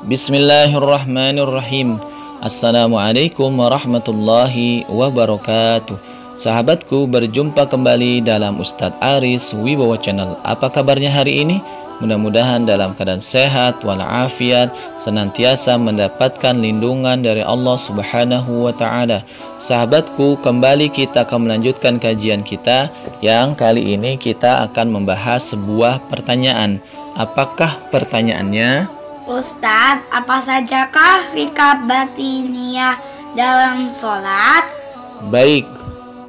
Bismillahirrahmanirrahim. Assalamualaikum warahmatullahi wabarakatuh. Sahabatku, berjumpa kembali dalam Ustadz Aris Wibowo Channel. Apa kabarnya hari ini? Mudah-mudahan dalam keadaan sehat walafiat, senantiasa mendapatkan lindungan dari Allah Subhanahu wa Ta'ala. Sahabatku, kembali kita akan melanjutkan kajian kita, yang kali ini kita akan membahas sebuah pertanyaan. Apakah pertanyaannya? Ustadz, apa sajakah sikap batiniyah dalam sholat? Baik,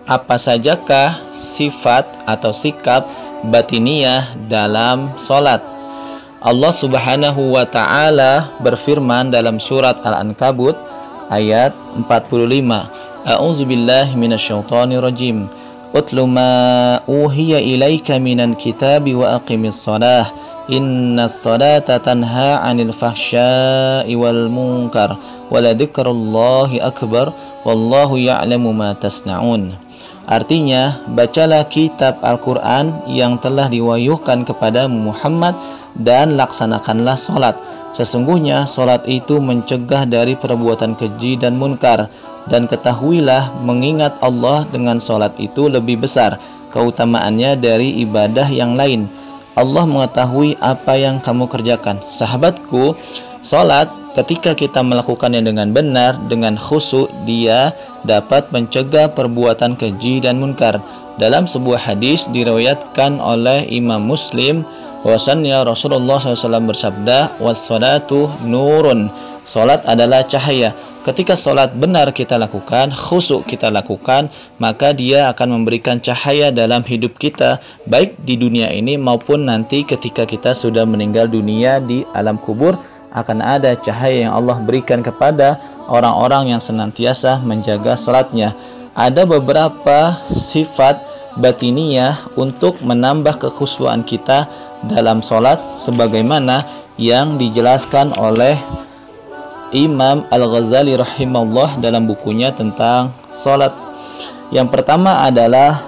apa sajakah sifat atau sikap batiniyah dalam sholat? Allah Subhanahu wa Ta'ala berfirman dalam surat Al-Ankabut ayat 45. A'udzubillahi minasyaitonirrajim. Utlu ma uhiya ilaika minal kitabi wa aqimis shalah. Innas salata tanha 'anil fahsya'i wal munkar wa la dzikrullahi akbar wallahu ya'lamu ma tasna'un. Artinya, bacalah kitab Al-Quran yang telah diwahyukan kepada Muhammad dan laksanakanlah sholat. Sesungguhnya sholat itu mencegah dari perbuatan keji dan munkar. Dan ketahuilah, mengingat Allah dengan sholat itu lebih besar keutamaannya dari ibadah yang lain. Allah mengetahui apa yang kamu kerjakan. Sahabatku, sholat ketika kita melakukannya dengan benar, dengan khusyuk, dia dapat mencegah perbuatan keji dan munkar. Dalam sebuah hadis diriwayatkan oleh Imam Muslim, bahwasanya Rasulullah SAW bersabda, "Was-salatu nurun." Salat adalah cahaya. Ketika salat benar kita lakukan, khusyuk kita lakukan, maka dia akan memberikan cahaya dalam hidup kita, baik di dunia ini maupun nanti ketika kita sudah meninggal dunia di alam kubur. Akan ada cahaya yang Allah berikan kepada orang-orang yang senantiasa menjaga salatnya. Ada beberapa sifat batiniyah untuk menambah kekhusyuan kita dalam salat, sebagaimana yang dijelaskan oleh Imam Al-Ghazali rahimahullah dalam bukunya tentang salat. Yang pertama adalah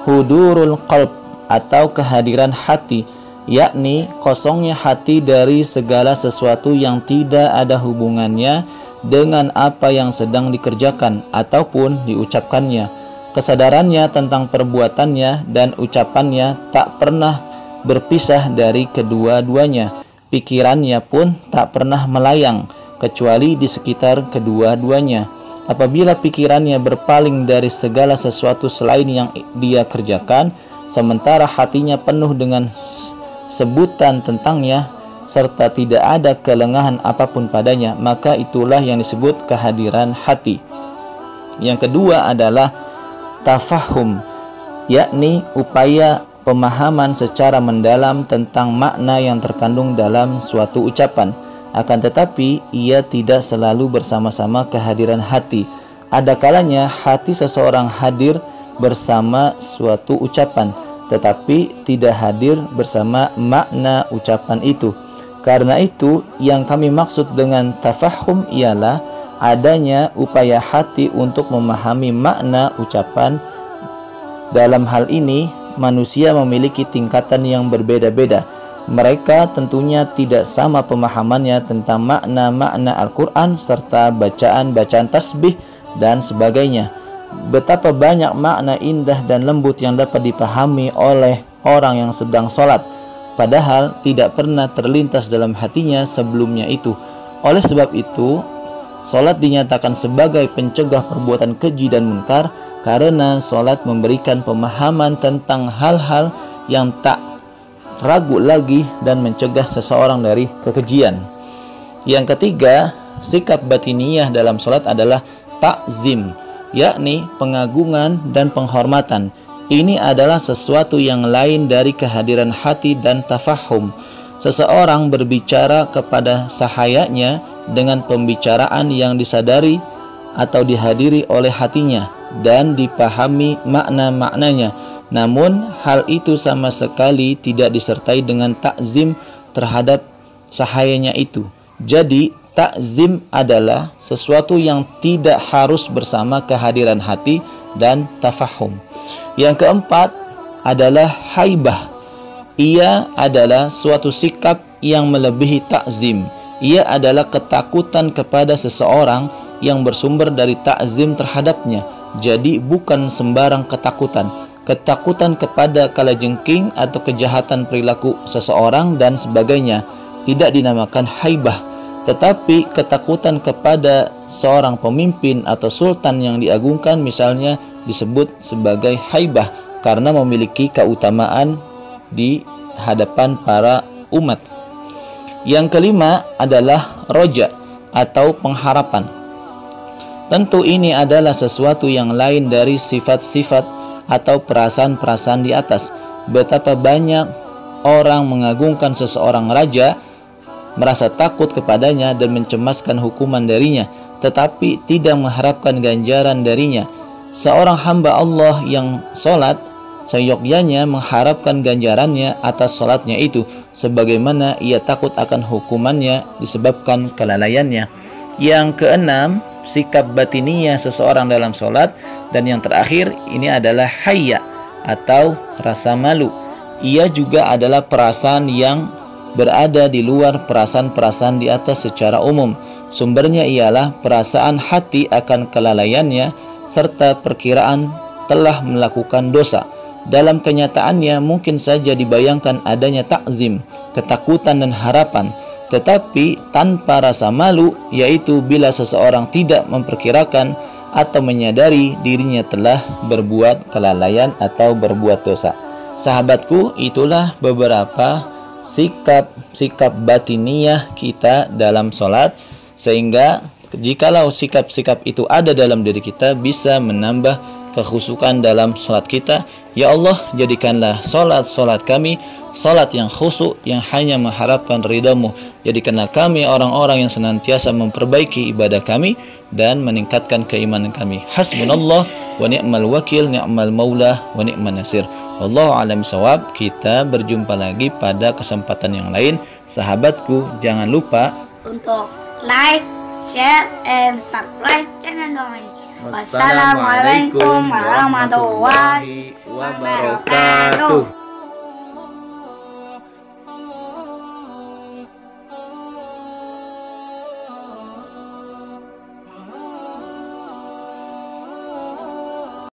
hudurul qalb atau kehadiran hati, yakni kosongnya hati dari segala sesuatu yang tidak ada hubungannya dengan apa yang sedang dikerjakan ataupun diucapkannya. Kesadarannya tentang perbuatannya dan ucapannya tak pernah berpisah dari kedua-duanya. Pikirannya pun tak pernah melayang kecuali di sekitar kedua-duanya. Apabila pikirannya berpaling dari segala sesuatu selain yang dia kerjakan, sementara hatinya penuh dengan sebutan tentangnya serta tidak ada kelengahan apapun padanya, maka itulah yang disebut kehadiran hati. Yang kedua adalah tafahum, yakni upaya pemahaman secara mendalam tentang makna yang terkandung dalam suatu ucapan. Akan tetapi ia tidak selalu bersama-sama kehadiran hati. Ada kalanya hati seseorang hadir bersama suatu ucapan, tetapi tidak hadir bersama makna ucapan itu. Karena itu, yang kami maksud dengan tafahum ialah adanya upaya hati untuk memahami makna ucapan. Dalam hal ini, manusia memiliki tingkatan yang berbeda-beda. Mereka tentunya tidak sama pemahamannya tentang makna-makna Al-Quran serta bacaan-bacaan tasbih dan sebagainya. Betapa banyak makna indah dan lembut yang dapat dipahami oleh orang yang sedang sholat, padahal tidak pernah terlintas dalam hatinya sebelumnya itu. Oleh sebab itu, sholat dinyatakan sebagai pencegah perbuatan keji dan munkar, karena sholat memberikan pemahaman tentang hal-hal yang tak ragu lagi dan mencegah seseorang dari kekejian. Yang ketiga, sikap batiniyah dalam sholat adalah ta'zim, yakni pengagungan dan penghormatan. Ini adalah sesuatu yang lain dari kehadiran hati dan tafahum. Seseorang berbicara kepada sahayanya dengan pembicaraan yang disadari atau dihadiri oleh hatinya dan dipahami makna-maknanya. Namun hal itu sama sekali tidak disertai dengan takzim terhadap sahayanya itu. Jadi takzim adalah sesuatu yang tidak harus bersama kehadiran hati dan tafahum. Yang keempat adalah haibah. Ia adalah suatu sikap yang melebihi takzim, Ia adalah ketakutan kepada seseorang yang bersumber dari ta'zim terhadapnya. Jadi bukan sembarang ketakutan. Ketakutan kepada kalajengking atau kejahatan perilaku seseorang dan sebagainya tidak dinamakan haibah, tetapi ketakutan kepada seorang pemimpin atau sultan yang diagungkan misalnya disebut sebagai haibah karena memiliki keutamaan di hadapan para umat. Yang kelima adalah roja atau pengharapan. Tentu ini adalah sesuatu yang lain dari sifat-sifat atau perasaan-perasaan di atas. Betapa banyak orang mengagungkan seseorang raja, merasa takut kepadanya dan mencemaskan hukuman darinya, tetapi tidak mengharapkan ganjaran darinya. Seorang hamba Allah yang sholat seyogyanya mengharapkan ganjarannya atas sholatnya itu, sebagaimana ia takut akan hukumannya disebabkan kelalaiannya. Yang keenam, sikap batiniyah seseorang dalam sholat. Dan yang terakhir ini adalah hayya atau rasa malu. Ia juga adalah perasaan yang berada di luar perasaan-perasaan di atas secara umum. Sumbernya ialah perasaan hati akan kelalaiannya serta perkiraan telah melakukan dosa. Dalam kenyataannya mungkin saja dibayangkan adanya takzim, ketakutan dan harapan, tetapi tanpa rasa malu, yaitu bila seseorang tidak memperkirakan atau menyadari dirinya telah berbuat kelalaian atau berbuat dosa. Sahabatku, itulah beberapa sikap-sikap batiniyah kita dalam sholat, sehingga jikalau sikap-sikap itu ada dalam diri kita bisa menambah kekhusyukan dalam sholat kita. Ya Allah, jadikanlah sholat kami sholat yang khusyuk, yang hanya mengharapkan ridha-Mu. Jadikanlah kami orang-orang yang senantiasa memperbaiki ibadah kami dan meningkatkan keimanan kami. Hasbunallah wa ni'mal wakil, ni'mal maula wa ni'man nasir. Wallahu a'lam bishawab. Kita berjumpa lagi pada kesempatan yang lain. Sahabatku, jangan lupa untuk like, share, and subscribe channel Dongeng ini. Wassalamualaikum warahmatullahi wabarakatuh.